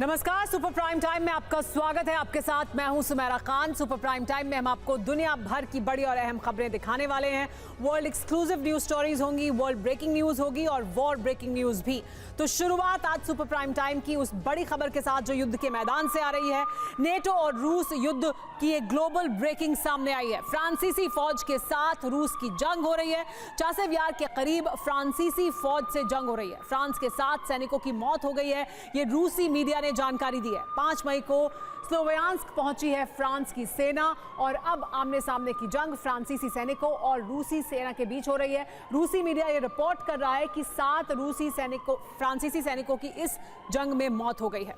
नमस्कार, super prime time में आपका स्वागत है। आपके साथ मैं हूं Sumera Khan. Super prime time में हम आपको दुनिया भर की बड़ी और अहम खबरें दिखाने वाले हैं। वर्ल्ड एक्सक्लूसिव न्यूज स्टोरीज होंगी, वर्ल्ड ब्रेकिंग न्यूज होगी और वॉर ब्रेकिंग न्यूज भी। तो शुरुआत आज सुपर प्राइम टाइम की उस बड़ी खबर के साथ जो युद्ध के मैदान से आ रही है। नेटो और रूस युद्ध की एक ग्लोबल ब्रेकिंग सामने आई है। फ्रांसीसी फौज के साथ रूस की जंग हो रही है। चासेव यार के करीब फ्रांसीसी फौज से जंग हो रही है। फ्रांस के 7 सैनिकों की मौत हो गई है, ये रूसी मीडिया ने जानकारी दी है। 5 मई को स्लोवियांस्क पहुंची है फ्रांस की सेना और अब आमने सामने की जंग फ्रांसीसी सैनिकों और रूसी सेना के बीच हो रही है। रूसी मीडिया ये रिपोर्ट कर रहा है कि 7 फ्रांसीसी सैनिकों की इस जंग में मौत हो गई है।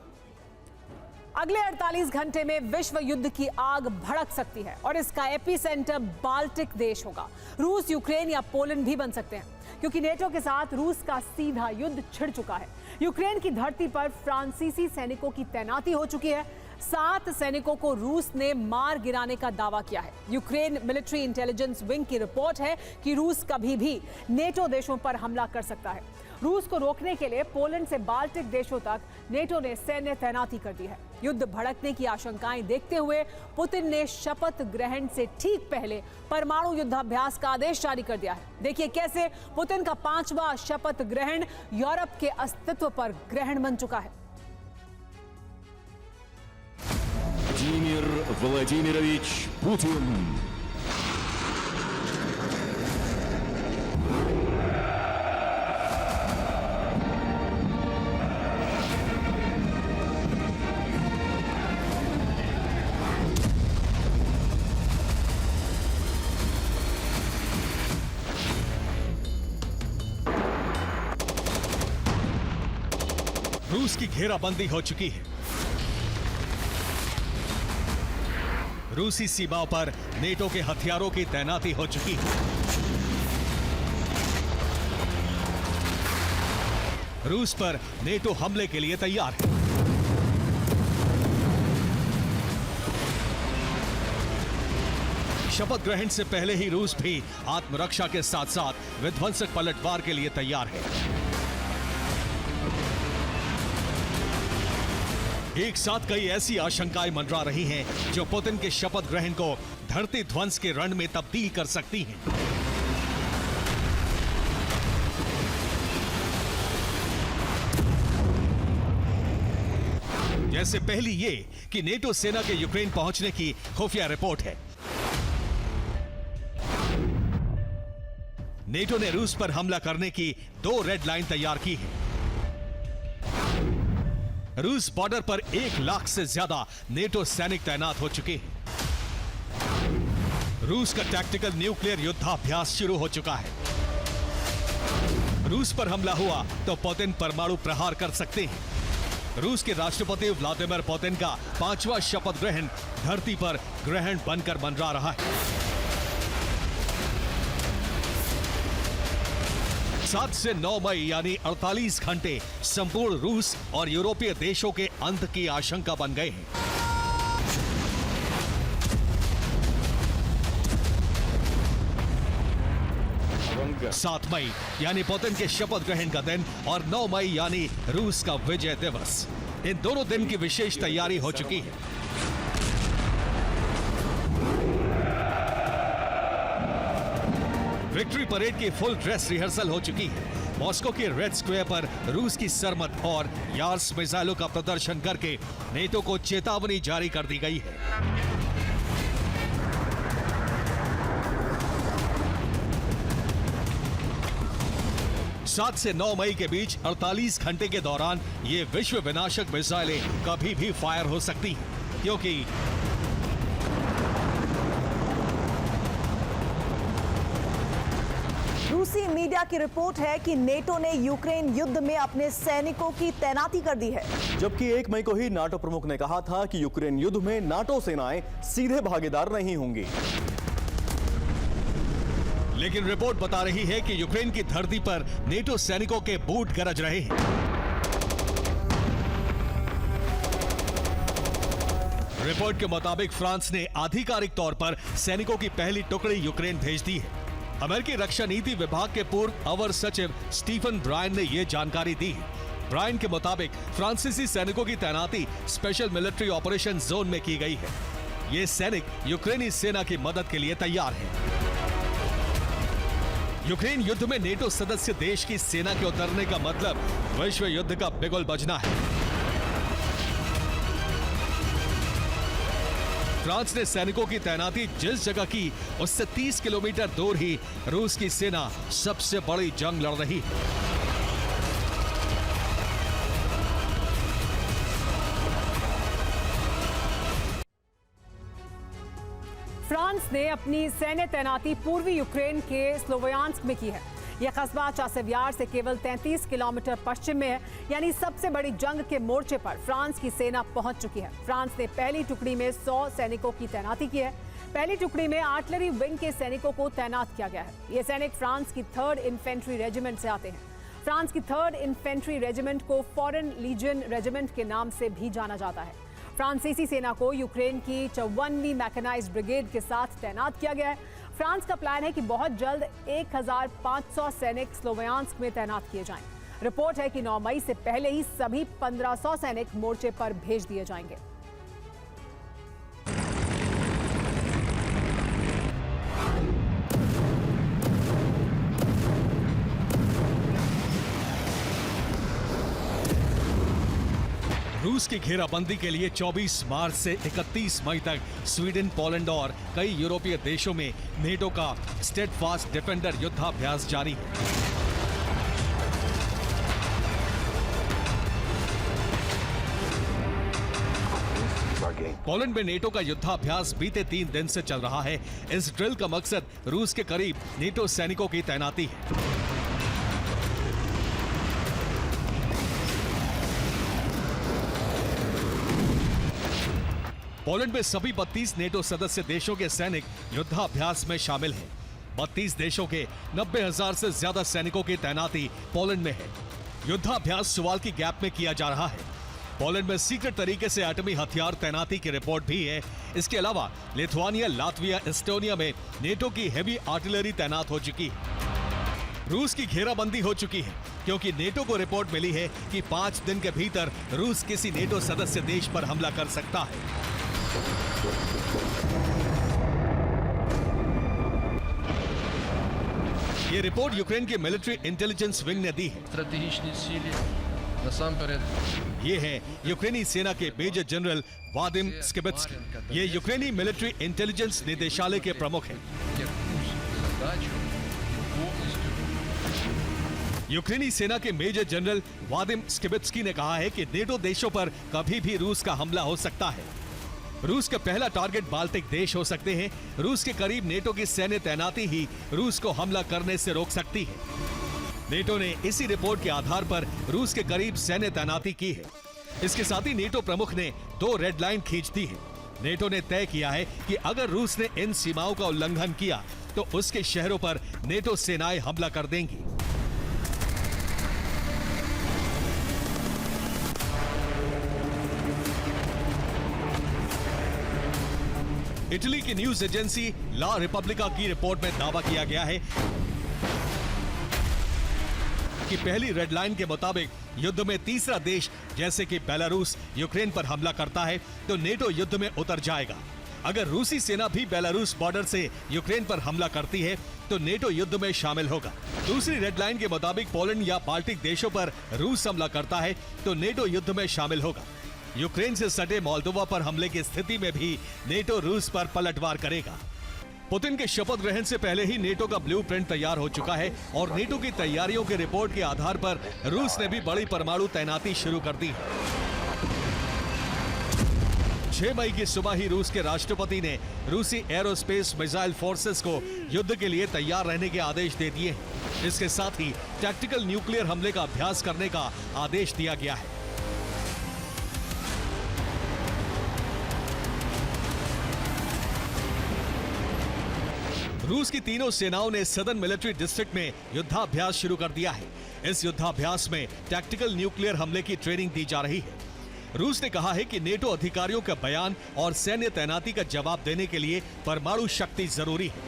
अगले 48 घंटे में विश्व युद्ध की आग भड़क सकती है और इसका एपिसेंटर बाल्टिक देश होगा। रूस, यूक्रेन या पोलैंड भी बन सकते हैं क्योंकि नेटो के साथ रूस का सीधा युद्ध छिड़ चुका है। यूक्रेन की धरती पर फ्रांसीसी सैनिकों की तैनाती हो चुकी है। 7 सैनिकों को रूस ने मार गिराने का दावा किया है। यूक्रेन मिलिट्री इंटेलिजेंस विंग की रिपोर्ट है कि रूस कभी भी नेटो देशों पर हमला कर सकता है। रूस को रोकने के लिए पोलैंड से बाल्टिक देशों तक नेटो ने सैन्य तैनाती कर दी है। युद्ध भड़कने की आशंकाएं देखते हुए पुतिन ने शपथ ग्रहण से ठीक पहले परमाणु युद्धाभ्यास का आदेश जारी कर दिया है। देखिए कैसे पुतिन का 5वां शपथ ग्रहण यूरोप के अस्तित्व पर ग्रहण बन चुका है। Владимир Владимирович Путин. रूस की घेराबंदी हो चुकी है। रूसी सीमाओं पर नेटो के हथियारों की तैनाती हो चुकी है। रूस पर नेटो हमले के लिए तैयार है। शपथ ग्रहण से पहले ही रूस भी आत्मरक्षा के साथ साथ विध्वंसक पलटवार के लिए तैयार है। एक साथ कई ऐसी आशंकाएं मंडरा रही हैं जो पुतिन के शपथ ग्रहण को धरती ध्वंस के रण में तब्दील कर सकती हैं। जैसे पहली ये कि नेटो सेना के यूक्रेन पहुंचने की खुफिया रिपोर्ट है। नेटो ने रूस पर हमला करने की 2 रेड लाइन तैयार की है। रूस बॉर्डर पर 1 लाख से ज्यादा नेटो सैनिक तैनात हो चुके हैं। रूस का टैक्टिकल न्यूक्लियर युद्धाभ्यास शुरू हो चुका है। रूस पर हमला हुआ तो पुतिन परमाणु प्रहार कर सकते हैं। रूस के राष्ट्रपति व्लादिमीर पुतिन का 5वां शपथ ग्रहण धरती पर ग्रहण बनकर मंडरा रहा है। 7 से 9 मई यानी 48 घंटे संपूर्ण रूस और यूरोपीय देशों के अंत की आशंका बन गए हैं। Авангард. 7 मई यानी पुतिन के शपथ ग्रहण का दिन और 9 मई यानी रूस का विजय दिवस। इन दोनों दिन की विशेष तैयारी हो चुकी है। विक्ट्री परेड की फुल ड्रेस रिहर्सल हो चुकी है। मॉस्को के रेड स्क्वायर पर रूस की सरमत और यार्स मिसाइलों का प्रदर्शन करके नेटो को चेतावनी जारी कर दी गई है। सात से 9 मई के बीच 48 घंटे के दौरान ये विश्व विनाशक मिसाइलें कभी भी फायर हो सकती हैं, क्योंकि रूसी मीडिया की रिपोर्ट है कि नेटो ने यूक्रेन युद्ध में अपने सैनिकों की तैनाती कर दी है। जबकि 1 मई को ही नाटो प्रमुख ने कहा था कि यूक्रेन युद्ध में नाटो सेनाएं सीधे भागीदार नहीं होंगी। लेकिन रिपोर्ट बता रही है कि यूक्रेन की धरती पर नेटो सैनिकों के बूट गरज रहे हैं। रिपोर्ट के मुताबिक फ्रांस ने आधिकारिक तौर पर सैनिकों की पहली टुकड़ी यूक्रेन भेज दी है। अमेरिकी रक्षा नीति विभाग के पूर्व अवर सचिव स्टीफन ब्रायन ने यह जानकारी दी। ब्रायन के मुताबिक फ्रांसीसी सैनिकों की तैनाती स्पेशल मिलिट्री ऑपरेशन जोन में की गई है। ये सैनिक यूक्रेनी सेना की मदद के लिए तैयार हैं। यूक्रेन युद्ध में नेटो सदस्य देश की सेना के उतरने का मतलब विश्व युद्ध का बिगुल बजना है। फ्रांस ने सैनिकों की तैनाती जिस जगह की उससे 30 किलोमीटर दूर ही रूस की सेना सबसे बड़ी जंग लड़ रही है। फ्रांस ने अपनी सैन्य तैनाती पूर्वी यूक्रेन के स्लोवियांस्क में की है। यह कस्बा चासेव यार से केवल 33 किलोमीटर पश्चिम में है, यानी सबसे बड़ी जंग के मोर्चे पर फ्रांस की सेना पहुंच चुकी है। फ्रांस ने पहली टुकड़ी में 100 सैनिकों की तैनाती की है। पहली टुकड़ी में आर्टिलरी विंग के सैनिकों को तैनात किया गया है। ये सैनिक फ्रांस की 3rd इन्फेंट्री रेजिमेंट से आते हैं। फ्रांस की 3rd इन्फेंट्री रेजिमेंट को फॉरेन लीजियन रेजिमेंट के नाम से भी जाना जाता है। फ्रांसीसी सेना को यूक्रेन की 54वीं मैकेनाइज्ड ब्रिगेड के साथ तैनात किया गया है। फ्रांस का प्लान है कि बहुत जल्द 1500 सैनिक स्लोवियांस्क में तैनात किए जाएं। रिपोर्ट है कि 9 मई से पहले ही सभी 1500 सैनिक मोर्चे पर भेज दिए जाएंगे। रूस की घेराबंदी के लिए 24 मार्च से 31 मई तक स्वीडन, पोलैंड और कई यूरोपीय देशों में नेटो का स्टेडफास्ट डिफेंडर युद्धाभ्यास जारी है। पोलैंड में नेटो का युद्धाभ्यास बीते 3 दिन से चल रहा है। इस ड्रिल का मकसद रूस के करीब नेटो सैनिकों की तैनाती है। पोलैंड में सभी 32 नेटो सदस्य देशों के सैनिक युद्धाभ्यास में शामिल हैं। 32 देशों के 90,000 से ज्यादा सैनिकों की तैनाती पोलैंड में है। युद्धाभ्यास सुवाल की गैप में किया जा रहा है। पोलैंड में सीक्रेट तरीके से एटमी हथियार तैनाती की रिपोर्ट भी है। इसके अलावा लिथुआनिया, लातविया, एस्टोनिया में नेटो की हेवी आर्टिलरी तैनात हो चुकी है। रूस की घेराबंदी हो चुकी है क्योंकि नेटो को रिपोर्ट मिली है कि 5 दिन के भीतर रूस किसी नेटो सदस्य देश पर हमला कर सकता है। ये रिपोर्ट यूक्रेन के मिलिट्री इंटेलिजेंस विंग ने दी है। стратегічні цілі, насамперед ये है यूक्रेनी सेना के मेजर जनरल वादिम स्किबित्स्की। ये यूक्रेनी मिलिट्री इंटेलिजेंस निदेशालय के प्रमुख हैं। як курс задачу повністю यूक्रेनी सेना के मेजर जनरल वादिम स्किबित्स्की ने कहा है कि नेटो देशों पर कभी भी रूस का हमला हो सकता है। रूस का पहला टारगेट बाल्टिक देश हो सकते हैं। रूस के करीब नेटो की सैन्य तैनाती ही रूस को हमला करने से रोक सकती है। नेटो ने इसी रिपोर्ट के आधार पर रूस के करीब सैन्य तैनाती की है। इसके साथ ही नेटो प्रमुख ने 2 रेड लाइन खींच दी है। नेटो ने तय किया है कि अगर रूस ने इन सीमाओं का उल्लंघन किया तो उसके शहरों पर नेटो सेनाएं हमला कर देंगी। इटली की न्यूज एजेंसी ला रिपब्लिका की रिपोर्ट में दावा किया गया है कि पहली रेड लाइन के मुताबिक युद्ध में तीसरा देश जैसे कि बेलारूस यूक्रेन पर हमला करता है तो नेटो युद्ध में उतर जाएगा। अगर रूसी सेना भी बेलारूस बॉर्डर से यूक्रेन पर हमला करती है तो नेटो युद्ध में शामिल होगा। दूसरी रेड लाइन के मुताबिक पोलैंड या बाल्टिक देशों पर रूस हमला करता है तो नेटो युद्ध में शामिल होगा। यूक्रेन से सटे मोल्दोवा पर हमले की स्थिति में भी नेटो रूस पर पलटवार करेगा। पुतिन के शपथ ग्रहण से पहले ही नेटो का ब्लूप्रिंट तैयार हो चुका है और नेटो की तैयारियों के रिपोर्ट के आधार पर रूस ने भी बड़ी परमाणु तैनाती शुरू कर दी है। 6 मई की सुबह ही रूस के राष्ट्रपति ने रूसी एरोस्पेस मिसाइल फोर्सेस को युद्ध के लिए तैयार रहने के आदेश दे दिए हैं। इसके साथ ही टैक्टिकल न्यूक्लियर हमले का अभ्यास करने का आदेश दिया गया है। रूस की तीनों सेनाओं ने सदर्न मिलिट्री डिस्ट्रिक्ट में युद्धाभ्यास शुरू कर दिया है। इस युद्धाभ्यास में टैक्टिकल न्यूक्लियर हमले की ट्रेनिंग दी जा रही है। रूस ने कहा है कि नेटो अधिकारियों का बयान और सैन्य तैनाती का जवाब देने के लिए परमाणु शक्ति जरूरी है।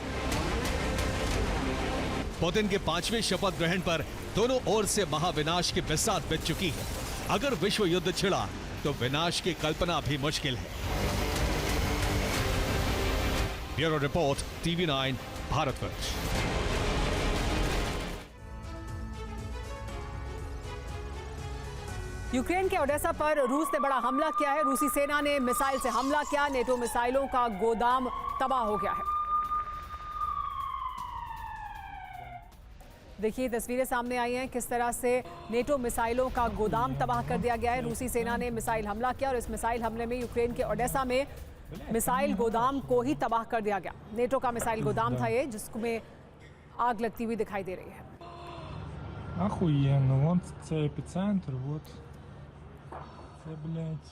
पुतिन के 5वें शपथ ग्रहण पर दोनों ओर से महाविनाश की बिसात बिछ चुकी है। अगर विश्व युद्ध छिड़ा तो विनाश की कल्पना भी मुश्किल है। Bureau report, TV9 Bharatvarsh. Ukraine के ओडेसा पर रूस ने बड़ा हमला किया है। रूसी सेना ने मिसाइल से हमला किया। नेटो मिसाइलों का गोदाम तबाह हो गया है। देखिए तस्वीरें सामने आई हैं किस तरह से नेटो मिसाइलों का गोदाम तबाह कर दिया गया है। रूसी सेना ने मिसाइल हमला किया और इस मिसाइल हमले में यूक्रेन के ओडेसा में मिसाइल गोदाम को ही तबाह कर दिया गया। नेटो का मिसाइल गोदाम था ये, जिसमें आग लगती हुई दिखाई दे रही है। Охуенно, вон це епіцентр, вот. Це, блядь.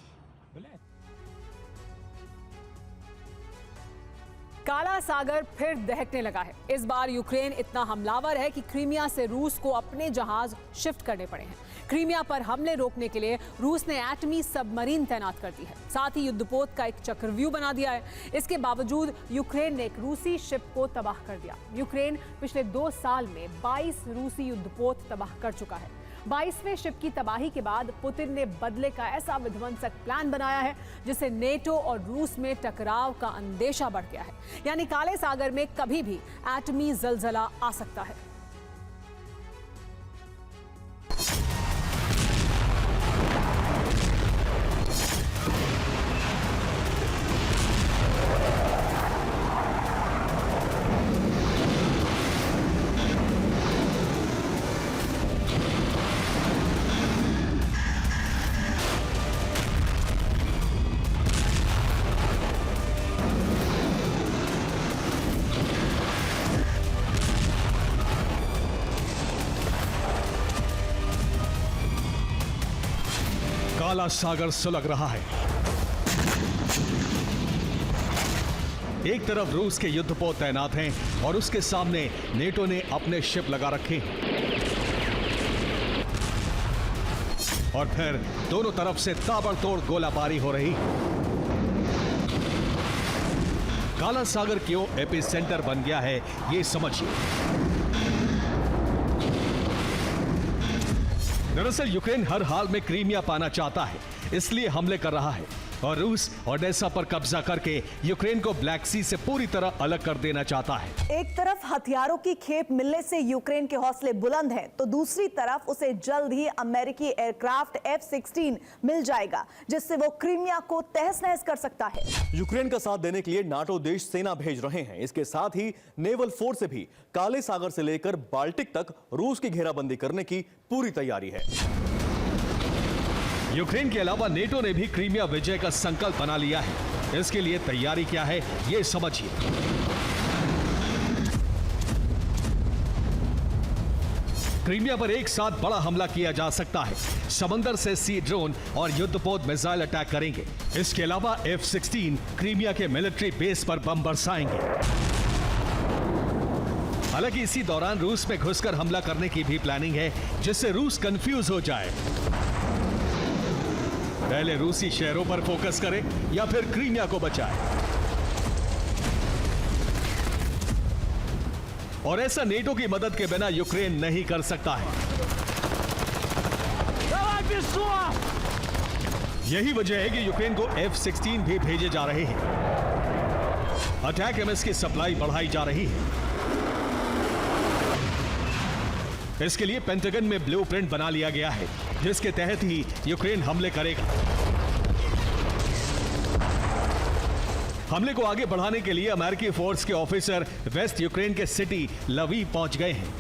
काला सागर फिर दहकने लगा है। इस बार यूक्रेन इतना हमलावर है कि क्रीमिया से रूस को अपने जहाज शिफ्ट करने पड़े हैं। क्रीमिया पर हमले रोकने के लिए रूस ने एटमी सबमरीन तैनात कर दी है। साथ ही युद्धपोत का एक चक्रव्यूह बना दिया है। इसके बावजूद यूक्रेन ने एक रूसी शिप को तबाह कर दिया। यूक्रेन पिछले 2 साल में 22 रूसी युद्धपोत तबाह कर चुका है। 22वें शिप की तबाही के बाद पुतिन ने बदले का ऐसा विध्वंसक प्लान बनाया है जिससे नेटो और रूस में टकराव का अंदेशा बढ़ गया है। यानी काले सागर में कभी भी एटमी जलजला आ सकता है। काला सागर सुलग रहा है। एक तरफ रूस के युद्धपोत तैनात हैं और उसके सामने नेटो ने अपने शिप लगा रखे हैं। और फिर दोनों तरफ से ताबड़तोड़ गोलाबारी हो रही। काला सागर क्यों एपिसेंटर बन गया है, ये समझिए। दरअसल यूक्रेन हर हाल में क्रीमिया पाना चाहता है, इसलिए हमले कर रहा है और रूस ओडेसा पर कब्जा करके यूक्रेन को ब्लैक सी से पूरी तरह अलग कर देना चाहता है। एक तरफ हथियारों की खेप मिलने से यूक्रेन के हौसले बुलंद हैं, तो दूसरी तरफ उसे जल्द ही अमेरिकी एयरक्राफ्ट F-16 मिल जाएगा, जिससे वो क्रीमिया को तहस-नहस कर सकता है। यूक्रेन का साथ देने के लिए नाटो देश सेना भेज रहे हैं। इसके साथ ही नेवल फोर्स से भी काले सागर से लेकर बाल्टिक तक रूस की घेराबंदी करने की पूरी तैयारी है। यूक्रेन के अलावा नेटो ने भी क्रीमिया विजय का संकल्प बना लिया है। इसके लिए तैयारी क्या है, ये समझिए। क्रीमिया पर एक साथ बड़ा हमला किया जा सकता है। समंदर से सी ड्रोन और युद्धपोत मिसाइल अटैक करेंगे। इसके अलावा F-16 क्रीमिया के मिलिट्री बेस पर बम बरसाएंगे। हालांकि इसी दौरान रूस में घुसकर हमला करने की भी प्लानिंग है, जिससे रूस कंफ्यूज हो जाए। पहले रूसी शहरों पर फोकस करे या फिर क्रीमिया को बचाए। और ऐसा नेटो की मदद के बिना यूक्रेन नहीं कर सकता है। यही वजह है कि यूक्रेन को F-16 भी भेजे जा रहे हैं। अटैक एमएस की सप्लाई बढ़ाई जा रही है। इसके लिए पेंटागन में ब्लूप्रिंट बना लिया गया है, जिसके तहत ही यूक्रेन हमले करेगा। हमले को आगे बढ़ाने के लिए अमेरिकी फोर्स के ऑफिसर वेस्ट यूक्रेन के सिटी लवीव पहुंच गए हैं।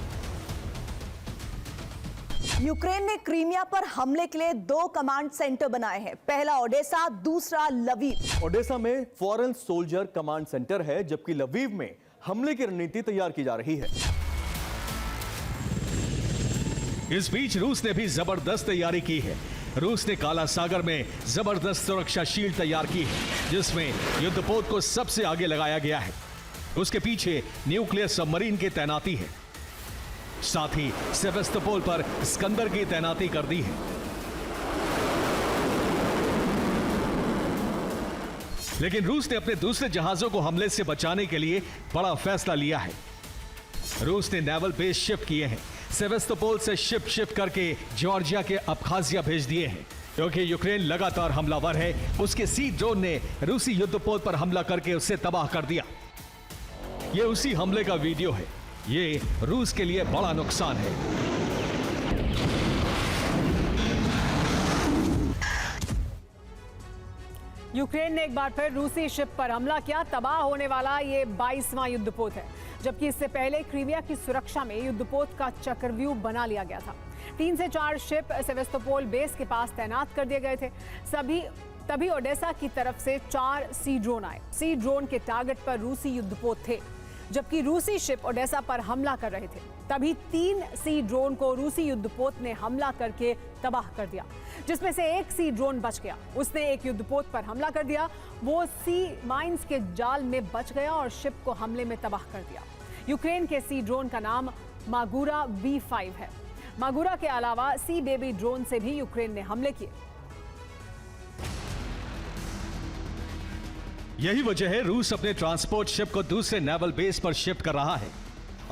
यूक्रेन ने क्रीमिया पर हमले के लिए 2 कमांड सेंटर बनाए हैं। पहला ओडेसा, दूसरा लवीव। ओडेसा में फॉरेन सोल्जर कमांड सेंटर है, जबकि लवीव में हमले की रणनीति तैयार की जा रही है। इस बीच रूस ने भी जबरदस्त तैयारी की है। रूस ने काला सागर में जबरदस्त सुरक्षा शील्ड तैयार की है, जिसमें युद्धपोत को सबसे आगे लगाया गया है। उसके पीछे न्यूक्लियर सबमरीन की तैनाती है। साथ ही सेवेस्तोपोल पर स्कंदर की तैनाती कर दी है। लेकिन रूस ने अपने दूसरे जहाजों को हमले से बचाने के लिए बड़ा फैसला लिया है। रूस ने नेवल बेस शिफ्ट किए हैं। सेवेस्तोपोल से शिप शिफ्ट करके जॉर्जिया के अब्खाजिया भेज दिए हैं। क्योंकि यूक्रेन लगातार हमलावर है, उसके सी ड्रोन ने रूसी युद्धपोत पर हमला करके उसे तबाह कर दिया। ये उसी हमले का वीडियो है। ये रूस के लिए बड़ा नुकसान है। यूक्रेन ने एक बार फिर रूसी शिप पर हमला किया। तबाह होने वाला ये 22वां युद्धपोत है, जबकि इससे पहले क्रीमिया की सुरक्षा में युद्धपोत का चक्रव्यूह बना लिया गया था। 3 से 4 शिप सेवेस्तोपोल बेस के पास तैनात कर दिए गए थे। तभी ओडेसा की तरफ से 4 सी ड्रोन आए। सी ड्रोन के टारगेट पर रूसी युद्धपोत थे, जबकि रूसी शिप ओडेसा पर हमला कर रहे थे। तभी 3 सी ड्रोन को रूसी युद्धपोत ने हमला करके तबाह कर दिया, जिसमें से एक सी ड्रोन बच गया। उसने एक युद्धपोत पर हमला कर दिया। वो सी माइंस के जाल में बच गया और शिप को हमले में तबाह कर दिया। यूक्रेन के सी ड्रोन का नाम मागुरा V5 है। मागुरा के अलावा सी बेबी ड्रोन से भी यूक्रेन ने हमले किए। यही वजह है रूस अपने ट्रांसपोर्ट शिप को दूसरे नेवल बेस पर शिफ्ट कर रहा है।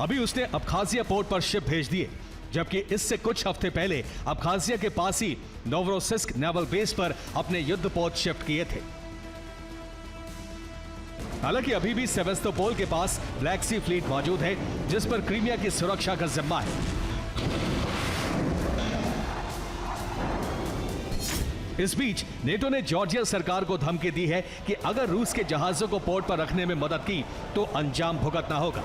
अभी उसने अब्खाजिया पोर्ट पर शिप भेज दिए, जबकि इससे कुछ हफ्ते पहले अब्खाजिया के पास ही नोवरोसिस्क नेवल बेस पर अपने युद्धपोत शिफ्ट किए थे। हालांकि अभी भी सेवेस्तोपोल के पास ब्लैक सी फ्लीट मौजूद है, जिस पर क्रीमिया की सुरक्षा का जिम्मा है। इस बीच नेटो ने जॉर्जिया सरकार को धमकी दी है कि अगर रूस के जहाजों को पोर्ट पर रखने में मदद की तो अंजाम भुगतना होगा।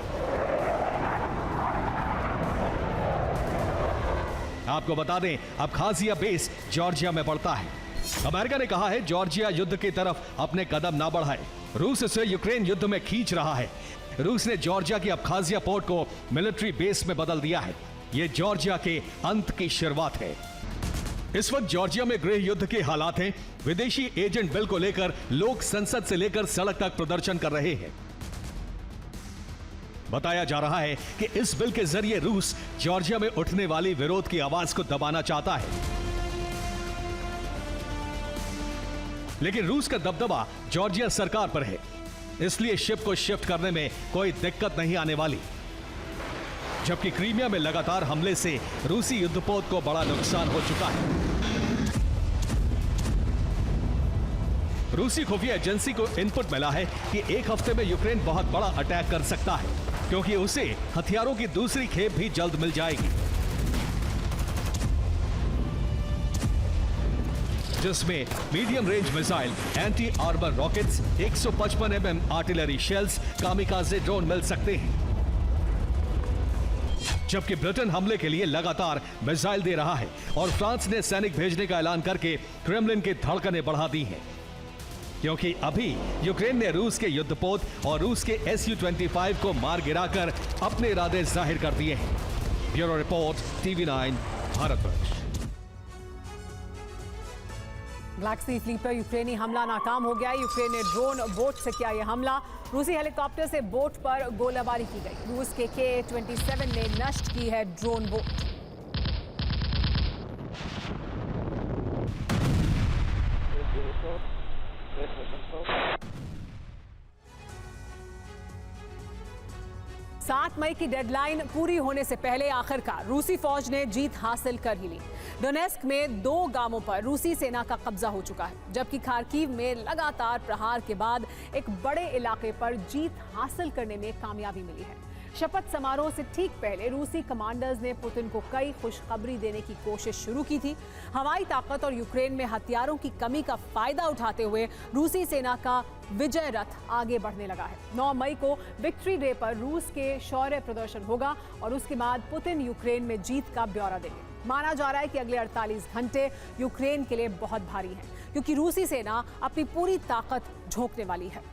आपको बता दें, अब्खाजिया बेस जॉर्जिया में पड़ता है। अमेरिका ने कहा है जॉर्जिया युद्ध की तरफ अपने कदम ना बढ़ाए। रूस इसे यूक्रेन युद्ध में खींच रहा है। रूस ने जॉर्जिया की अब्खाजिया पोर्ट को मिलिट्री बेस में बदल दिया है। यह जॉर्जिया के अंत की शुरुआत है। इस वक्त जॉर्जिया में गृह युद्ध के हालात हैं। विदेशी एजेंट बिल को लेकर लोग संसद से लेकर सड़क तक प्रदर्शन कर रहे हैं। बताया जा रहा है कि इस बिल के जरिए रूस जॉर्जिया में उठने वाली विरोध की आवाज को दबाना चाहता है। लेकिन रूस का दबदबा जॉर्जिया सरकार पर है, इसलिए शिप को शिफ्ट करने में कोई दिक्कत नहीं आने वाली। जबकि क्रीमिया में लगातार हमले से रूसी युद्धपोत को बड़ा नुकसान हो चुका है। रूसी खुफिया एजेंसी को इनपुट मिला है कि एक हफ्ते में यूक्रेन बहुत बड़ा अटैक कर सकता है, क्योंकि उसे हथियारों की दूसरी खेप भी जल्द मिल जाएगी, जिसमें medium range missile, anti armour rockets, 155 mm artillery shells, kamikaze drone मिल सकते हैं। जबकि ब्रिटेन हमले के लिए लगातार मिसाइल दे रहा है और फ्रांस ने सैनिक भेजने का ऐलान करके क्रेमलिन की धड़कनें बढ़ा दी हैं, क्योंकि अभी यूक्रेन ने रूस के युद्धपोत और रूस के Su-25 को मार गिराकर अपने इरादे जाहिर कर दिए हैं। Bureau report, TV9 Bharatvarsh. Black Sea fleet पर यूक्रेनी हमला नाकाम हो गया। यूक्रेन ने ड्रोन बोट से किया यह हमला। रूसी हेलीकॉप्टर से बोट पर गोलाबारी की गई। रूस के Ka-27 ने नष्ट की है ड्रोन बोट। सात मई की डेडलाइन पूरी होने से पहले आखिरकार रूसी फौज ने जीत हासिल कर ही ली। डोनेस्क में 2 गांवों पर रूसी सेना का कब्जा हो चुका है, जबकि खार्किव में लगातार प्रहार के बाद एक बड़े इलाके पर जीत हासिल करने में कामयाबी मिली है। शपथ समारोह से ठीक पहले रूसी कमांडर्स ने पुतिन को कई खुशखबरी देने की कोशिश शुरू की थी। हवाई ताकत और यूक्रेन में हथियारों की कमी का फायदा उठाते हुए रूसी सेना का विजय रथ आगे बढ़ने लगा है। 9 मई को विक्ट्री डे पर रूस के शौर्य प्रदर्शन होगा और उसके बाद पुतिन यूक्रेन में जीत का ब्यौरा देंगे। माना जा रहा है कि अगले 48 घंटे यूक्रेन के लिए बहुत भारी हैं, क्योंकि रूसी सेना अपनी पूरी ताकत झोंकने वाली है।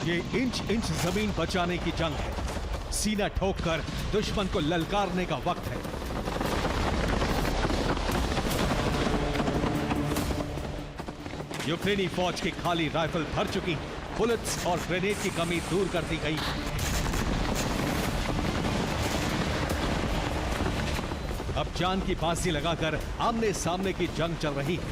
ये इंच इंच जमीन बचाने की जंग है। सीना ठोककर दुश्मन को ललकारने का वक्त है। यूक्रेनी फौज की खाली राइफल भर चुकी, बुलेट्स और ग्रेनेड की कमी दूर कर दी गई। अब जान की बाजी लगाकर आमने सामने की जंग चल रही है।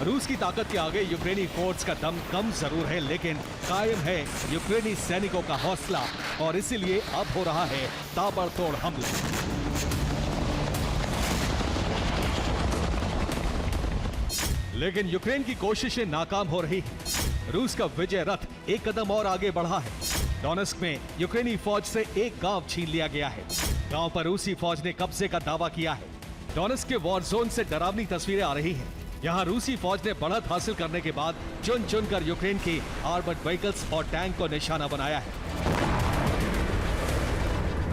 रूस की ताकत के आगे यूक्रेनी फोर्स का दम कम जरूर है, लेकिन कायम है यूक्रेनी सैनिकों का हौसला और इसीलिए अब हो रहा है ताबड़तोड़ हमला। लेकिन यूक्रेन की कोशिशें नाकाम हो रही हैं। रूस का विजय रथ एक कदम और आगे बढ़ा है। डोनेस्क में यूक्रेनी फौज से एक गांव छीन लिया गया है। गांव पर रूसी फौज ने कब्जे का दावा किया है। डोनेस्क के वॉर जोन से डरावनी तस्वीरें आ रही हैं। यहाँ रूसी फौज ने बढ़त हासिल करने के बाद चुन चुनकर यूक्रेन की आर्मर्ड व्हीकल्स और टैंक को निशाना बनाया है।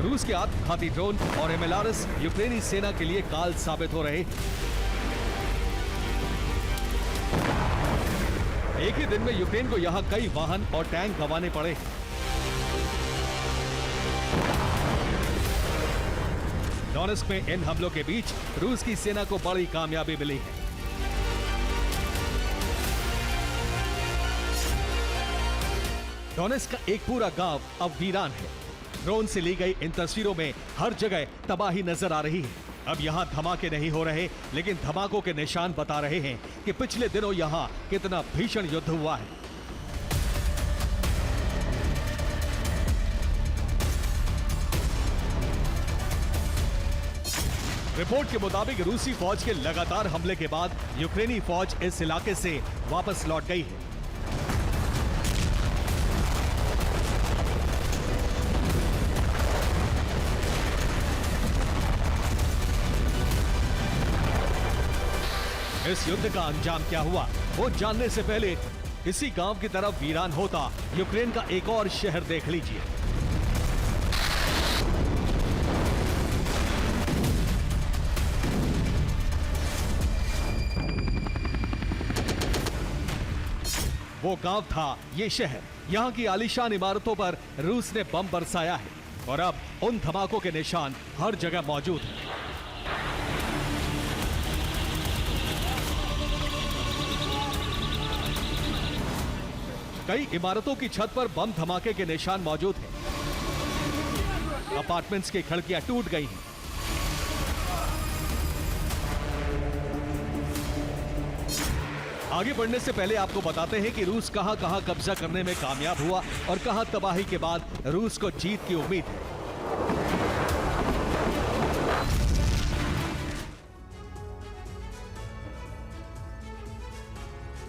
रूस के आत्मघाती ड्रोन और एमएलआरएस यूक्रेनी सेना के लिए काल साबित हो रहे। एक ही दिन में यूक्रेन को यहाँ कई वाहन और टैंक गंवाने पड़े। डोनेस्क में इन हमलों के बीच रूस की सेना को बड़ी कामयाबी मिली है। डोनेस्क का एक पूरा गांव अब वीरान है। ड्रोन से ली गई इन तस्वीरों में हर जगह तबाही नजर आ रही है। अब यहाँ धमाके नहीं हो रहे, लेकिन धमाकों के निशान बता रहे हैं कि पिछले दिनों यहाँ कितना भीषण युद्ध हुआ है। रिपोर्ट के मुताबिक रूसी फौज के लगातार हमले के बाद यूक्रेनी फौज इस इलाके से वापस लौट गई है। इस युद्ध का अंजाम क्या हुआ, वो जानने से पहले इसी गांव की तरफ वीरान होता यूक्रेन का एक और शहर देख लीजिए। वो गांव था ये शहर। यहाँ की आलीशान इमारतों पर रूस ने बम बरसाया है और अब उन धमाकों के निशान हर जगह मौजूद हैं। कई इमारतों की छत पर बम धमाके के निशान मौजूद हैं। अपार्टमेंट्स की खिड़कियां टूट गई हैं। आगे बढ़ने से पहले आपको बताते हैं कि रूस कहां-कहां कब्जा करने में कामयाब हुआ और कहां तबाही के बाद रूस को जीत की उम्मीद है।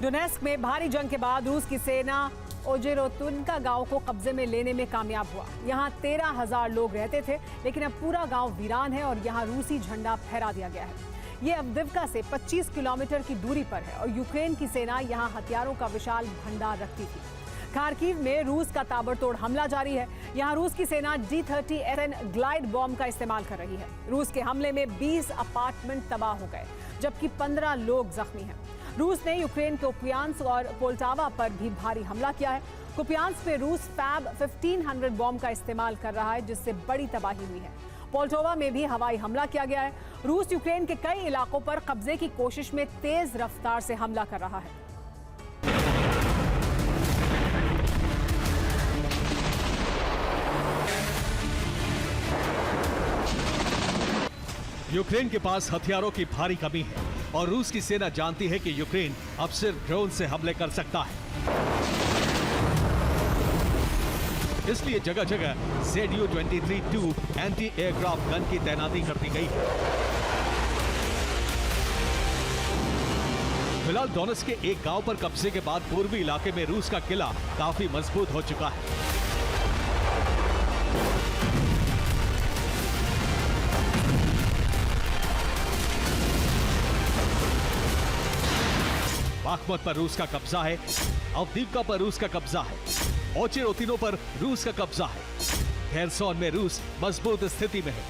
डोनेस्क में भारी जंग के बाद रूस की सेना ओजेरोतुनका गांव को कब्जे में लेने में कामयाब हुआ। यहां 13,000 लोग रहते थे, लेकिन अब पूरा गांव वीरान है और यहां रूसी झंडा फहरा दिया गया है। ये अवदिव्का से 25 किलोमीटर की दूरी पर है और यूक्रेन की सेना यहां हथियारों का विशाल भंडार रखती थी। खार्किव में रूस का ताबड़तोड़ हमला जारी है। यहां रूस की सेना D-30 ग्लाइड बॉम्ब का इस्तेमाल कर रही है। रूस के हमले में 20 अपार्टमेंट तबाह हो गए, जबकि 15 लोग जख्मी हैं। रूस ने यूक्रेन के कुपियांस्क और पोल्टावा पर भी भारी हमला किया है। कुपियांस्क में रूस फैब 1500 बॉम्ब का इस्तेमाल कर रहा है, जिससे बड़ी तबाही हुई है। पोल्टावा में भी हवाई हमला किया गया है। रूस यूक्रेन के कई इलाकों पर कब्जे की कोशिश में तेज रफ्तार से हमला कर रहा है। यूक्रेन के पास हथियारों की भारी कमी है और रूस की सेना जानती है कि यूक्रेन अब सिर्फ ड्रोन से हमले कर सकता है। इसलिए जगह जगह ZU-23-2 एंटी एयरक्राफ्ट गन की तैनाती कर दी गई है। फिलहाल डोनेस्क के एक गांव पर कब्जे के बाद पूर्वी इलाके में रूस का किला काफी मजबूत हो चुका है। बाखमुत पर रूस का कब्जा है, अवदीव्का पर रूस का कब्जा है, ओचेरोतिनो पर रूस का कब्जा है। खेरसोन में रूस मजबूत स्थिति में है।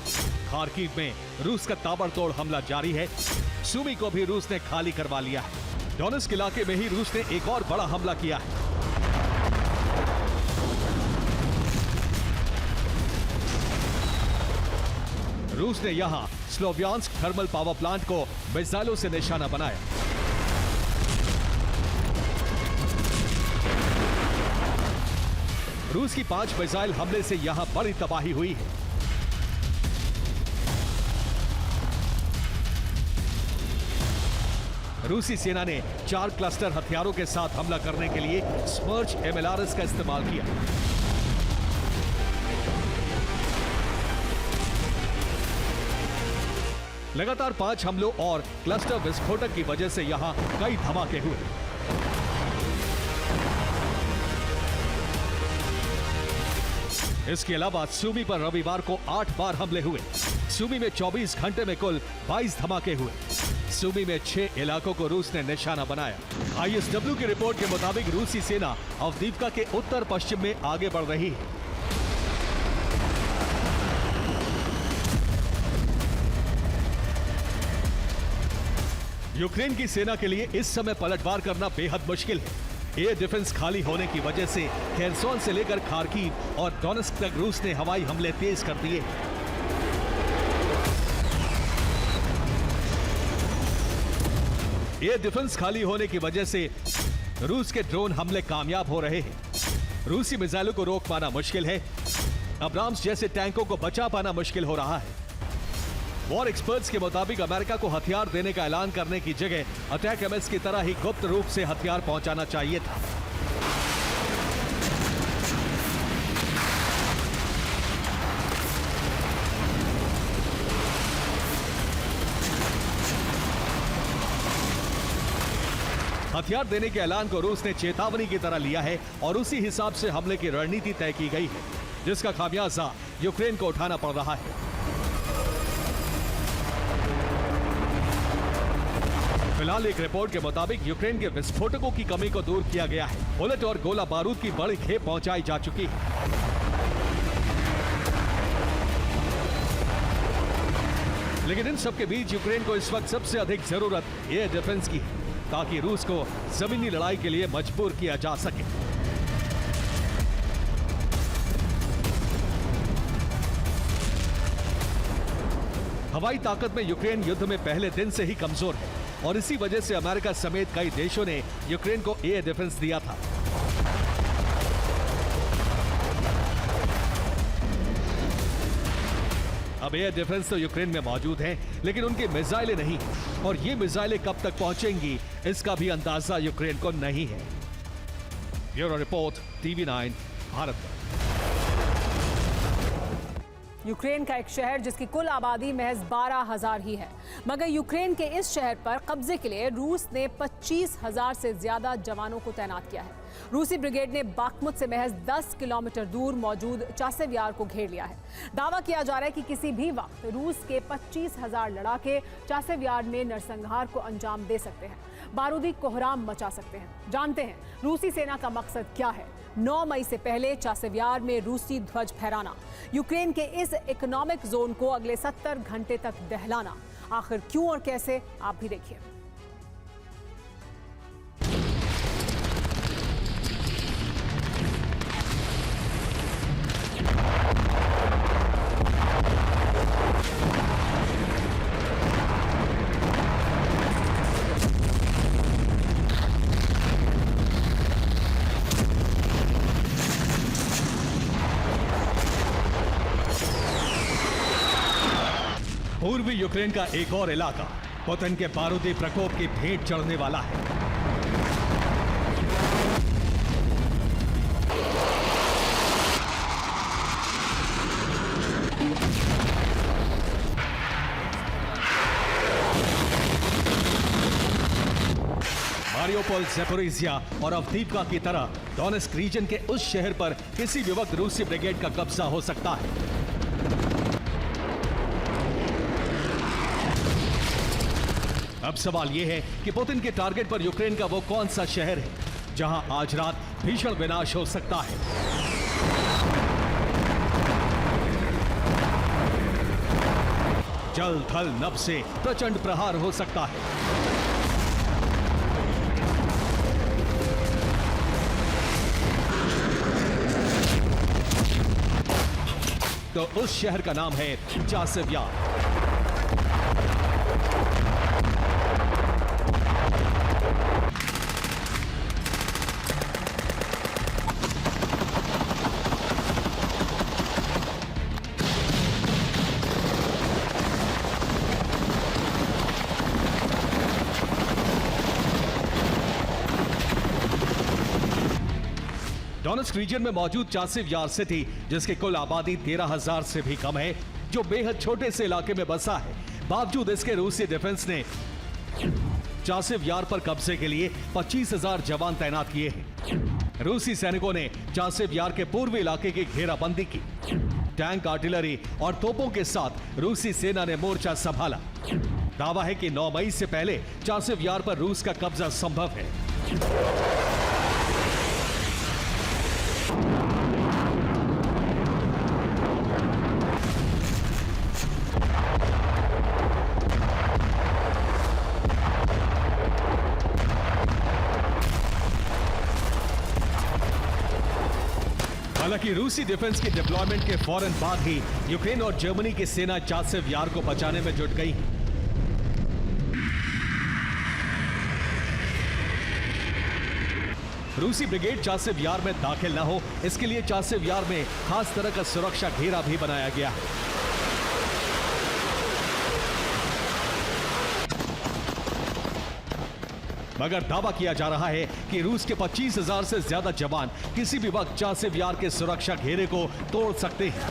खार्किव में रूस का ताबड़तोड़ हमला जारी है। सुमी को भी रूस ने खाली करवा लिया है। डोनेस्क इलाके में ही रूस ने एक और बड़ा हमला किया है। रूस ने यहां स्लोवियांस्क थर्मल पावर प्लांट को मिसाइलों से निशाना बनाया। रूस की 5 मिसाइल हमले से यहां बड़ी तबाही हुई है। रूसी सेना ने 4 क्लस्टर हथियारों के साथ हमला करने के लिए स्मर्च MLRS का इस्तेमाल किया। लगातार 5 हमलों और क्लस्टर विस्फोटक की वजह से यहां कई धमाके हुए। इसके अलावा सूमी पर रविवार को 8 बार हमले हुए। सूमी में 24 घंटे में कुल 22 धमाके हुए। सूमी में 6 इलाकों को रूस ने निशाना बनाया। ISW की रिपोर्ट के मुताबिक रूसी सेना अवदीव्का के उत्तर पश्चिम में आगे बढ़ रही है। यूक्रेन की सेना के लिए इस समय पलटवार करना बेहद मुश्किल है। एयर डिफेंस खाली होने की वजह से खेरसोन से लेकर खार्किव और डोनेस्क तक रूस ने हवाई हमले तेज कर दिए। एयर डिफेंस खाली होने की वजह से रूस के ड्रोन हमले कामयाब हो रहे हैं। रूसी मिसाइलों को रोक पाना मुश्किल है। अब्राम्स जैसे टैंकों को बचा पाना मुश्किल हो रहा है। वॉर एक्सपर्ट्स के मुताबिक अमेरिका को हथियार देने का ऐलान करने की जगह अटैक MS की तरह ही गुप्त रूप से हथियार पहुंचाना चाहिए था। हथियार देने के ऐलान को रूस ने चेतावनी की तरह लिया है और उसी हिसाब से हमले की रणनीति तय की गई है, जिसका खामियाजा यूक्रेन को उठाना पड़ रहा है। फिलहाल एक रिपोर्ट के मुताबिक यूक्रेन के विस्फोटकों की कमी को दूर किया गया है। बुलेट और गोला बारूद की बड़ी खेप पहुंचाई जा चुकी है। लेकिन इन सब के बीच यूक्रेन को इस वक्त सबसे अधिक जरूरत एयर डिफेंस की है, ताकि रूस को जमीनी लड़ाई के लिए मजबूर किया जा सके। हवाई ताकत में यूक्रेन युद्ध में पहले दिन से ही कमजोर है और इसी वजह से अमेरिका समेत कई देशों ने यूक्रेन को एयर डिफेंस दिया था। अब एयर डिफेंस तो यूक्रेन में मौजूद है, लेकिन उनकी मिसाइलें नहीं, और ये मिसाइलें कब तक पहुंचेंगी इसका भी अंदाजा यूक्रेन को नहीं है। Bureau report, TV9 Bharat. Ukraine का एक शहर जिसकी कुल आबादी महज 12,000 ही है, मगर यूक्रेन के इस शहर पर कब्जे के लिए रूस ने 25,000 से ज्यादा जवानों को तैनात किया है। रूसी ब्रिगेड ने बाखमुत से महज 10 किलोमीटर दूर मौजूद चासेव यार को घेर लिया है। दावा किया जा रहा है कि किसी भी वक्त रूस के 25,000 लड़ाके चासेव यार में नरसंहार को अंजाम दे सकते हैं, बारूदी कोहराम मचा सकते हैं। जानते हैं रूसी सेना का मकसद क्या है। 9 मई से पहले चासेव यार में रूसी ध्वज फहराना, यूक्रेन के इस इकोनॉमिक जोन को अगले 70 घंटे तक दहलाना। आखिर क्यों और कैसे, आप भी देखिए। पूर्वी यूक्रेन का एक और इलाका पुतिन के बारूदी प्रकोप की भेंट चढ़ने वाला है। मारियोपोल, ज़ेपोरिज़िया और अवदीव्का की तरह डोनेस्क रीजन के उस शहर पर किसी भी वक्त रूसी ब्रिगेड का कब्जा हो सकता है। अब सवाल यह है कि पुतिन के टारगेट पर यूक्रेन का वो कौन सा शहर है जहां आज रात भीषण विनाश हो सकता है। जल थल नभ से प्रचंड प्रहार हो सकता है। तो उस शहर का नाम है चासिव यार। डोनेट्स्क रीजन में मौजूद चासिव यार सिटी, जिसकी कुल आबादी 13,000 से भी कम है, जो बेहद छोटे से इलाके में बसा है, बावजूद इसके रूसी डिफेंस ने चासिव यार पर कब्जे के लिए 25,000 जवान तैनात किए हैं। रूसी सैनिकों ने चासिव यार के पूर्वी इलाके की घेराबंदी की। टैंक, आर्टिलरी और तोपों के साथ रूसी सेना ने मोर्चा संभाला। दावा है कि 9 मई से पहले चासिव यार पर रूस का कब्जा संभव है। हालांकि रूसी डिफेंस की डिप्लॉयमेंट के फौरन बाद ही यूक्रेन और जर्मनी की सेना चासिव यार को बचाने में जुट गई। रूसी ब्रिगेड चासिव यार में दाखिल न हो, इसके लिए चासिव यार में खास तरह का सुरक्षा घेरा भी बनाया गया है। मगर दावा किया जा रहा है कि रूस के 25,000 से ज्यादा जवान किसी भी वक्त चासिव यार के सुरक्षा घेरे को तोड़ सकते हैं।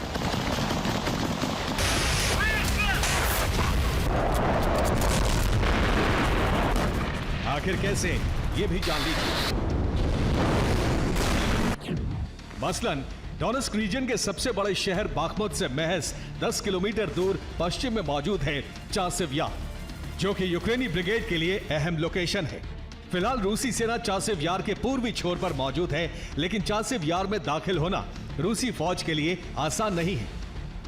आखिर कैसे, ये भी जान लीजिए। मसलन डोनेट्स्क रीजन के सबसे बड़े शहर बाखमुत से महज 10 किलोमीटर दूर पश्चिम में मौजूद है चासिव यार, जो कि यूक्रेनी ब्रिगेड के लिए अहम लोकेशन है। फिलहाल रूसी सेना चासिव यार के पूर्वी छोर पर मौजूद है, लेकिन चासिव यार में दाखिल होना रूसी फौज के लिए आसान नहीं है,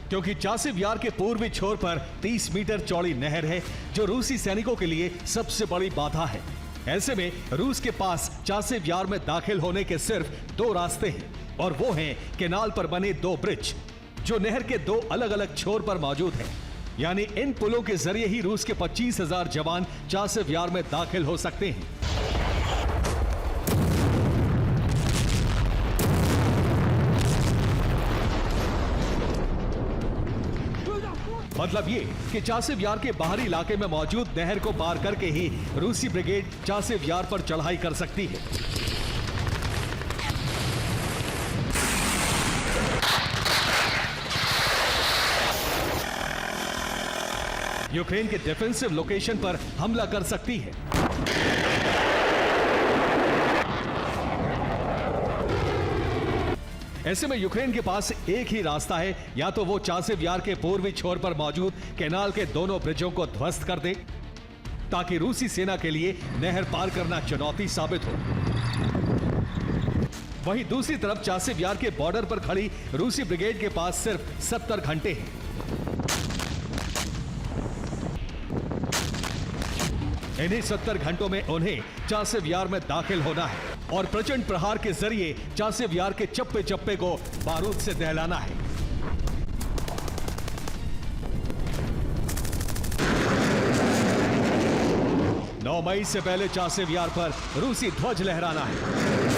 क्योंकि चासिव यार के पूर्वी छोर पर 30 मीटर चौड़ी नहर है, जो रूसी सैनिकों के लिए सबसे बड़ी बाधा है। ऐसे में रूस के पास चासिव यार में दाखिल होने के सिर्फ 2 रास्ते हैं, और वो हैं कैनाल पर बने 2 ब्रिज, जो नहर के 2 अलग अलग छोर पर मौजूद हैं। यानी इन पुलों के जरिए ही रूस के 25,000 जवान चासिव यार में दाखिल हो सकते हैं। मतलब ये कि चासिव यार के बाहरी इलाके में मौजूद नहर को पार करके ही रूसी ब्रिगेड चासिव यार पर चढ़ाई कर सकती है। यूक्रेन के डिफेंसिव लोकेशन पर हमला कर सकती है। ऐसे में यूक्रेन के पास एक ही रास्ता है, या तो वो चासिव यार के पूर्वी छोर पर मौजूद कैनाल के दोनों ब्रिजों को ध्वस्त कर दे, ताकि रूसी सेना के लिए नहर पार करना चुनौती साबित हो। वहीं दूसरी तरफ चासिव यार के बॉर्डर पर खड़ी रूसी ब्रिगेड के पास सिर्फ 70 घंटे हैं। इन्हीं 70 घंटों में उन्हें चासिव यार में दाखिल होना है और प्रचंड प्रहार के जरिए चासिव यार के चप्पे चप्पे को बारूद से दहलाना है। नौ मई से पहले चासिव यार पर रूसी ध्वज लहराना है।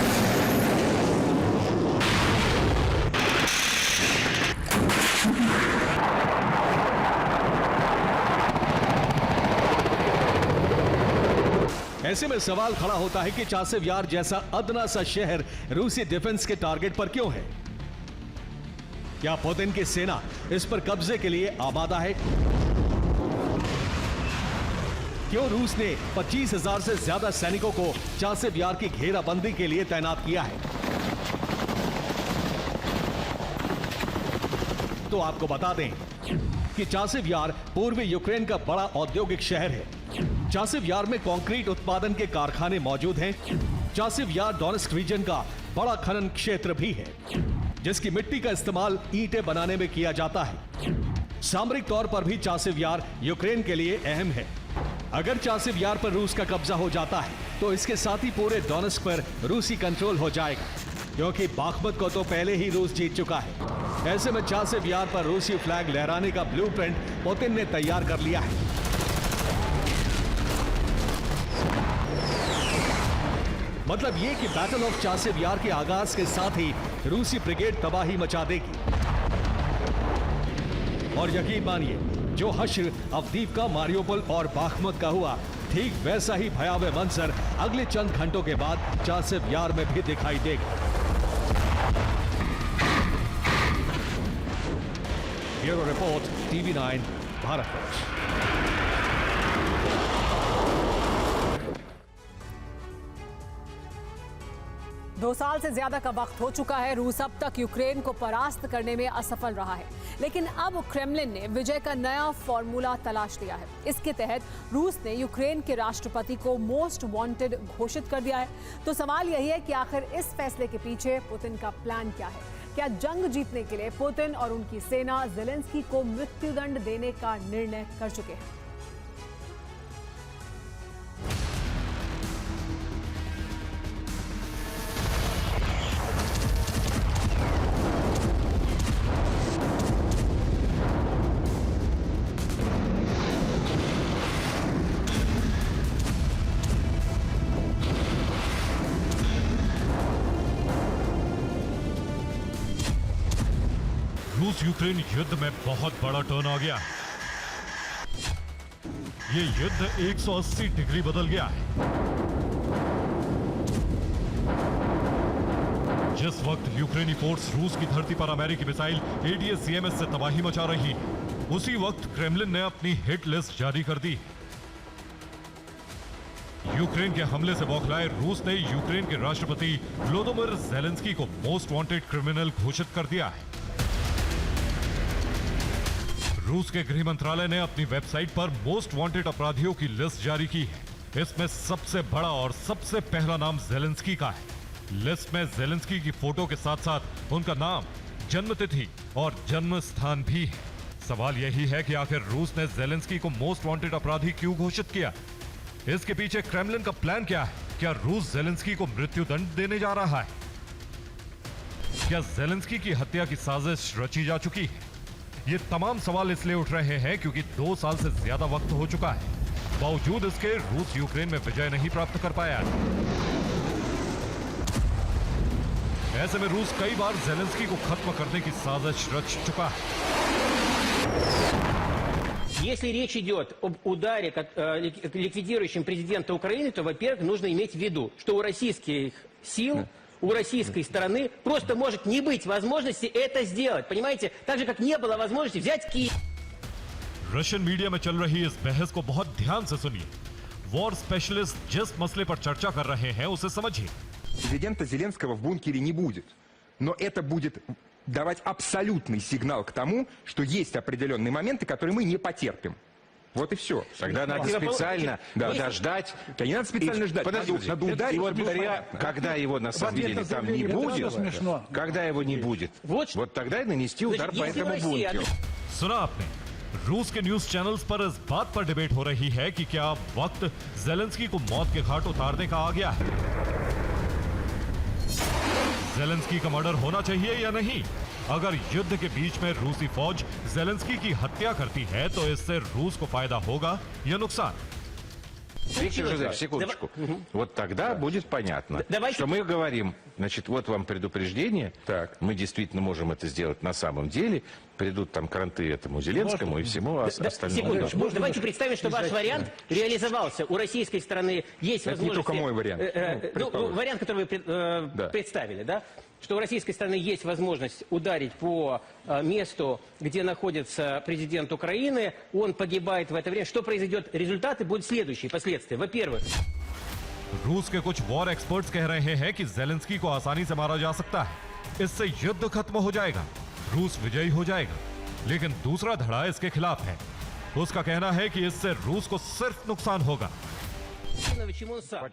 ऐसे में सवाल खड़ा होता है कि चासिव यार जैसा अदना सा शहर रूसी डिफेंस के टारगेट पर क्यों है? क्या पुतिन की सेना इस पर कब्जे के लिए आमादा है? क्यों रूस ने 25,000 से ज्यादा सैनिकों को चासिव यार की घेराबंदी के लिए तैनात किया है? तो आपको बता दें कि चासिव यार पूर्वी यूक्रेन का बड़ा औद्योगिक शहर है। चासिव यार में कंक्रीट उत्पादन के कारखाने मौजूद हैं। चासिव यार डोनेट्स्क रीजन का बड़ा खनन क्षेत्र भी है, जिसकी मिट्टी का इस्तेमाल ईंटें बनाने में किया जाता है। सामरिक तौर पर भी चासिव यार यूक्रेन के लिए अहम है। अगर चासिव यार पर रूस का कब्जा हो जाता है तो इसके साथ ही पूरे डोनेट्स्क पर रूसी कंट्रोल हो जाएगा, क्योंकि बाखमुत को तो पहले ही रूस जीत चुका है। ऐसे में चासेव यार पर रूसी फ्लैग लहराने का ब्लूप्रिंट पुतिन ने तैयार कर लिया है। मतलब ये कि बैटल ऑफ चासेव यार के आगाज के साथ ही रूसी ब्रिगेड तबाही मचा देगी। और यकीन मानिए, जो हश्र अवदीव, मारियोपोल और बाखमुत का हुआ, ठीक वैसा ही भयावह मंजर अगले चंद घंटों के बाद चासेव यार में भी दिखाई देगा। Bureau report, TV9 Bharatvarsh. 2 साल से ज्यादा का वक्त हो चुका है। रूस अब तक यूक्रेन को परास्त करने में असफल रहा है, लेकिन अब क्रेमलिन ने विजय का नया फॉर्मूला तलाश लिया है। इसके तहत रूस ने यूक्रेन के राष्ट्रपति को मोस्ट वांटेड घोषित कर दिया है। तो सवाल यही है कि आखिर इस फैसले के पीछे पुतिन का प्लान क्या है? क्या जंग जीतने के लिए पुतिन और उनकी सेना ज़ेलेंस्की को मृत्युदंड देने का निर्णय कर चुके हैं? रूस यूक्रेन युद्ध में बहुत बड़ा टर्न आ गया है। ये युद्ध 180 डिग्री बदल गया है। जिस वक्त यूक्रेनी फोर्स रूस की धरती पर अमेरिकी मिसाइल ADS-CMS से तबाही मचा रही है, उसी वक्त क्रेमलिन ने अपनी हिट लिस्ट जारी कर दी। यूक्रेन के हमले से बौखलाए रूस ने यूक्रेन के राष्ट्रपति व्लोदिमीर ज़ेलेंस्की को मोस्ट वांटेड क्रिमिनल घोषित कर दिया है। रूस के गृह मंत्रालय ने अपनी वेबसाइट पर मोस्ट वांटेड अपराधियों की लिस्ट जारी की है। इसमें सबसे बड़ा और सबसे पहला नाम ज़ेलेंस्की का है। लिस्ट में ज़ेलेंस्की की फोटो के साथ साथ उनका नाम, जन्मतिथि और जन्म स्थान भी है। सवाल यही है कि आखिर रूस ने ज़ेलेंस्की को मोस्ट वांटेड अपराधी क्यों घोषित किया? इसके पीछे क्रेमलिन का प्लान क्या है? क्या रूस ज़ेलेंस्की को मृत्युदंड देने जा रहा है? क्या ज़ेलेंस्की की हत्या की साजिश रची जा चुकी है? ये तमाम सवाल इसलिए उठ रहे हैं क्योंकि 2 साल से ज्यादा वक्त हो चुका है। बावजूद इसके रूस यूक्रेन में विजय नहीं प्राप्त कर पाया है। ऐसे में रूस कई बार ज़ेलेंस्की को खत्म करने की साजिश रच चुका है। Если речь идет об ударе, ликвидирующем президента Украины, то, во-первых, нужно иметь в виду, что у российских сил, у российской стороны просто может не быть возможности это сделать. Понимаете? Так же, как не было возможности взять Киев. रशियन मीडिया में चल रही इस बहस को बहुत ध्यान से सुनिए। वॉर स्पेशलिस्ट जिस मसले पर चर्चा कर रहे हैं उसे समझिए। Президента Зеленского в бункере не будет. Но это будет давать абсолютный сигнал к тому, что есть определенные моменты, которые мы не потерпим. Вот и все. Тогда надо специально подождать. Да не надо специально ждать. Подождите. Надо ударить. И вот когда его на самом деле там не будет, когда его не будет, вот тогда и нанести удар по этому бункеру. सुना आपने? रूस के न्यूज चैनल्स पर इस बात पर डिबेट हो रही है कि क्या वक्त ज़ेलेंस्की को मौत के घाट उतारने का आ गया है। ज़ेलेंस्की का मर्डर होना चाहिए या नहीं? अगर युद्ध के बीच में रूसी फौज ज़ेलेंस्की की हत्या करती है तो इससे रूस को फायदा होगा या नुकसान? Виктор Жозефович, секундочку. Вот тогда будет понятно, что мы говорим, значит, вот вам предупреждение, мы действительно можем это сделать на самом деле, придут там кранты этому Зеленскому и всему остальному. Секундочку, давайте представим, что ваш вариант реализовался. У российской стороны есть возможность... Это не только мой вариант. Вариант, который вы представили, да? Что у российской стороны есть возможность ударить по месту, где находится президент Украины, он погибает в это время. Что произойдет? Результаты будут следующие, последствия. Во-первых, रूस के कुछ वॉर एक्सपर्ट्स कह रहे हैं कि ज़ेलेंस्की को आसानी से मारा जा सकता है। इससे युद्ध खत्म हो जाएगा, रूस विजयी हो जाएगा। लेकिन दूसरा धड़ा इसके खिलाफ है। उसका कहना है कि इससे रूस को सिर्फ नुकसान होगा। чем он сам. И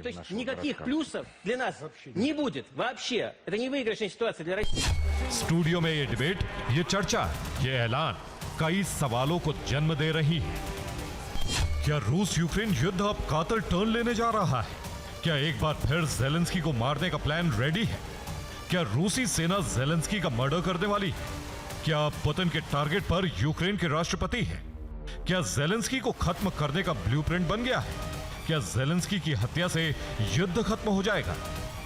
то есть никаких плюсов для нас не будет вообще. Это не выигрышная ситуация для России. स्टूडियो में ये डिबेट, ये चर्चा, ये ऐलान कई सवालों को जन्म दे रही है। क्या रूस यूक्रेन युद्ध अब कातिल टर्न लेने जा रहा है? क्या एक बार फिर ज़ेलेंस्की को मारने का प्लान रेडी है? क्या रूसी सेना जेलेंस्की का मर्डर करने वाली है? क्या पुतिन के टारगेट पर यूक्रेन के राष्ट्रपति हैं? क्या जेलेंस्की को खत्म करने का ब्लूप्रिंट बन गया है? क्या जेलेंस्की की हत्या से युद्ध खत्म हो जाएगा?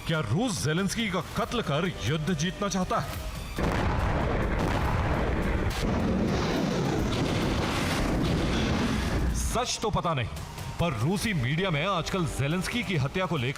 क्या रूस जेलेंस्की का कत्ल कर युद्ध जीतना चाहता है? सच तो पता नहीं, पर रूसी मीडिया में आजकल जेलेंस्की की हत्या को लेकर